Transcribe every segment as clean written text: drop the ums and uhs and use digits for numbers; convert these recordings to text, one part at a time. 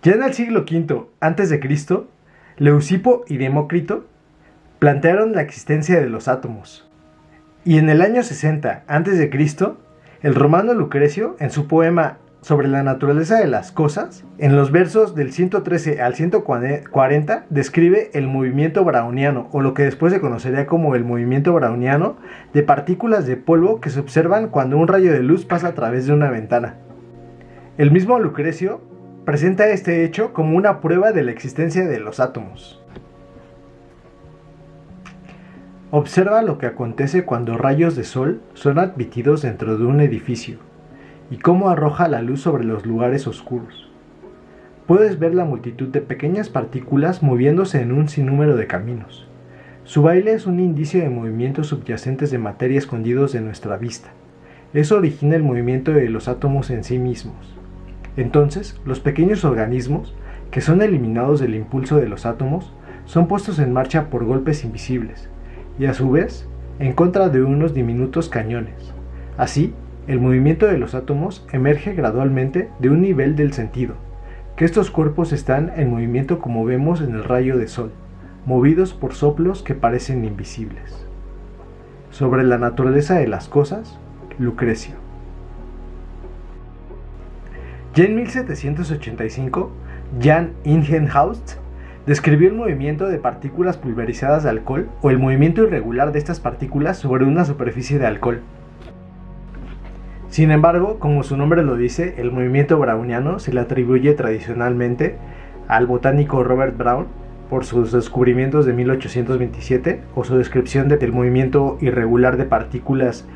Ya en el siglo V a.C., Leucipo y Demócrito plantearon la existencia de los átomos. Y en el año 60 a.C., el romano Lucrecio, en su poema sobre la naturaleza de las cosas, en los versos del 113 al 140, describe el movimiento browniano, o lo que después se conocería como el movimiento browniano, de partículas de polvo que se observan cuando un rayo de luz pasa a través de una ventana. El mismo Lucrecio presenta este hecho como una prueba de la existencia de los átomos. Observa lo que acontece cuando rayos de sol son admitidos dentro de un edificio y cómo arroja la luz sobre los lugares oscuros. Puedes ver la multitud de pequeñas partículas moviéndose en un sinnúmero de caminos. Su baile es un indicio de movimientos subyacentes de materia escondidos de nuestra vista. Eso origina el movimiento de los átomos en sí mismos. Entonces, los pequeños organismos, que son eliminados del impulso de los átomos, son puestos en marcha por golpes invisibles, y a su vez, en contra de unos diminutos cañones. Así, el movimiento de los átomos emerge gradualmente de un nivel del sentido, que estos cuerpos están en movimiento como vemos en el rayo de sol, movidos por soplos que parecen invisibles. Sobre la naturaleza de las cosas, Lucrecio. Ya en 1785, Jan Ingenhousz describió el movimiento de partículas pulverizadas de alcohol o el movimiento irregular de estas partículas sobre una superficie de alcohol. Sin embargo, como su nombre lo dice, el movimiento browniano se le atribuye tradicionalmente al botánico Robert Brown por sus descubrimientos de 1827 o su descripción del movimiento irregular de partículas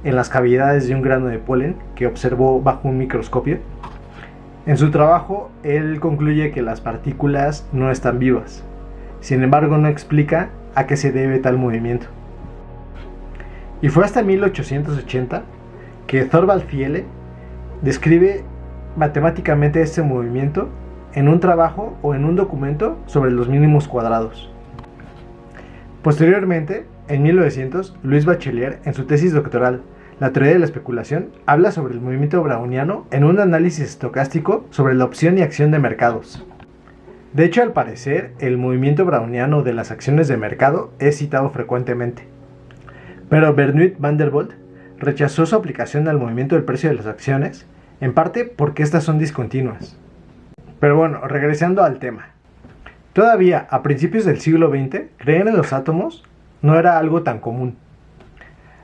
en las cavidades de un grano de polen que observó bajo un microscopio. En su trabajo, él concluye que las partículas no están vivas. Sin embargo, no explica a qué se debe tal movimiento. Y fue hasta 1880 que Thorvald Fiele describe matemáticamente este movimiento en un trabajo o en un documento sobre los mínimos cuadrados. Posteriormente, en 1900, Louis Bachelier, en su tesis doctoral La teoría de la especulación, habla sobre el movimiento browniano en un análisis estocástico sobre la opción y acción de mercados. De hecho, al parecer, el movimiento browniano de las acciones de mercado es citado frecuentemente. Pero Bernard van der Bolt rechazó su aplicación al movimiento del precio de las acciones, en parte porque estas son discontinuas. Pero bueno, regresando al tema. Todavía a principios del siglo XX, creer en los átomos no era algo tan común.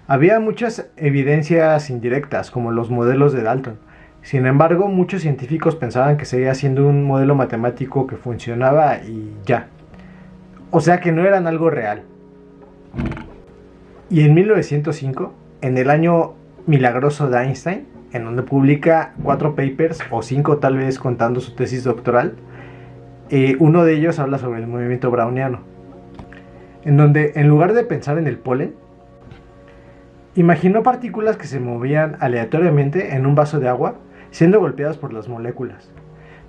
Había muchas evidencias indirectas, como los modelos de Dalton. Sin embargo, muchos científicos pensaban que seguía siendo un modelo matemático que funcionaba y ya. O sea que no eran algo real. Y en 1905, en el año milagroso de Einstein, en donde publica 4 papers, o 5 tal vez contando su tesis doctoral, uno de ellos habla sobre el movimiento browniano, en donde en lugar de pensar en el polen, imaginó partículas que se movían aleatoriamente en un vaso de agua, siendo golpeadas por las moléculas.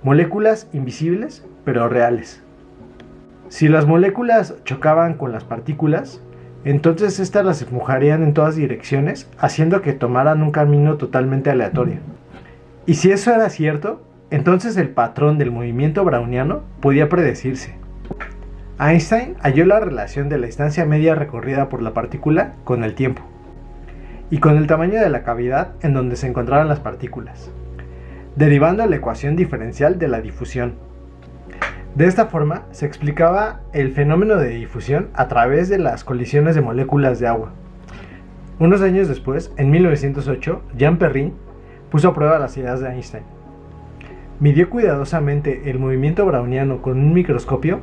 Moléculas invisibles, pero reales. Si las moléculas chocaban con las partículas, entonces estas las empujarían en todas direcciones, haciendo que tomaran un camino totalmente aleatorio. Y si eso era cierto, entonces el patrón del movimiento browniano podía predecirse. Einstein halló la relación de la distancia media recorrida por la partícula con el tiempo, y con el tamaño de la cavidad en donde se encontraban las partículas, derivando la ecuación diferencial de la difusión. De esta forma, se explicaba el fenómeno de difusión a través de las colisiones de moléculas de agua. Unos años después, en 1908, Jean Perrin puso a prueba las ideas de Einstein. Midió cuidadosamente el movimiento browniano con un microscopio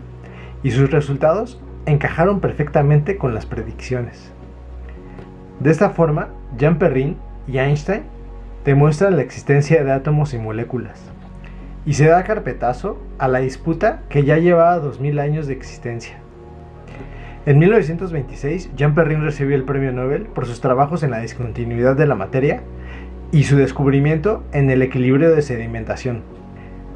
y sus resultados encajaron perfectamente con las predicciones. De esta forma, Jean Perrin y Einstein demuestran la existencia de átomos y moléculas, y se da carpetazo a la disputa que ya llevaba 2000 años de existencia. En 1926, Jean Perrin recibió el premio Nobel por sus trabajos en la discontinuidad de la materia y su descubrimiento en el equilibrio de sedimentación.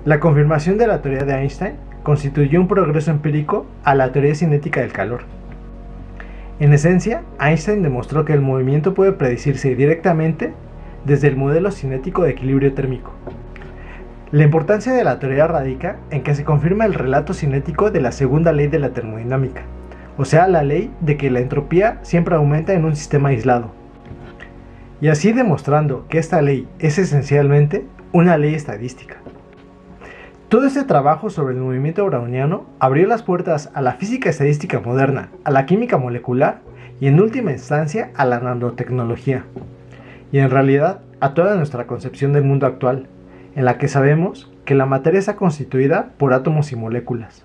La confirmación de la teoría de Einstein constituyó un progreso empírico a la teoría cinética del calor. En esencia, Einstein demostró que el movimiento puede predecirse directamente desde el modelo cinético de equilibrio térmico. La importancia de la teoría radica en que se confirma el relato cinético de la segunda ley de la termodinámica, o sea, la ley de que la entropía siempre aumenta en un sistema aislado, y así demostrando que esta ley es esencialmente una ley estadística. Todo este trabajo sobre el movimiento browniano abrió las puertas a la física estadística moderna, a la química molecular y en última instancia a la nanotecnología, y en realidad a toda nuestra concepción del mundo actual, en la que sabemos que la materia está constituida por átomos y moléculas.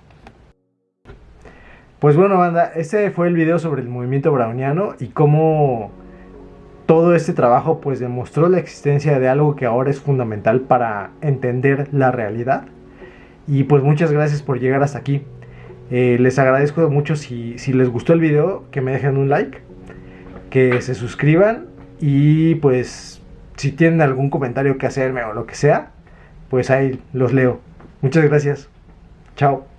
Pues bueno, banda, este fue el video sobre el movimiento browniano y cómo todo este trabajo pues demostró la existencia de algo que ahora es fundamental para entender la realidad. Y pues muchas gracias por llegar hasta aquí. Les agradezco mucho si les gustó el video, que me dejen un like, que se suscriban y pues si tienen algún comentario que hacerme o lo que sea, pues ahí los leo. Muchas gracias. Chao.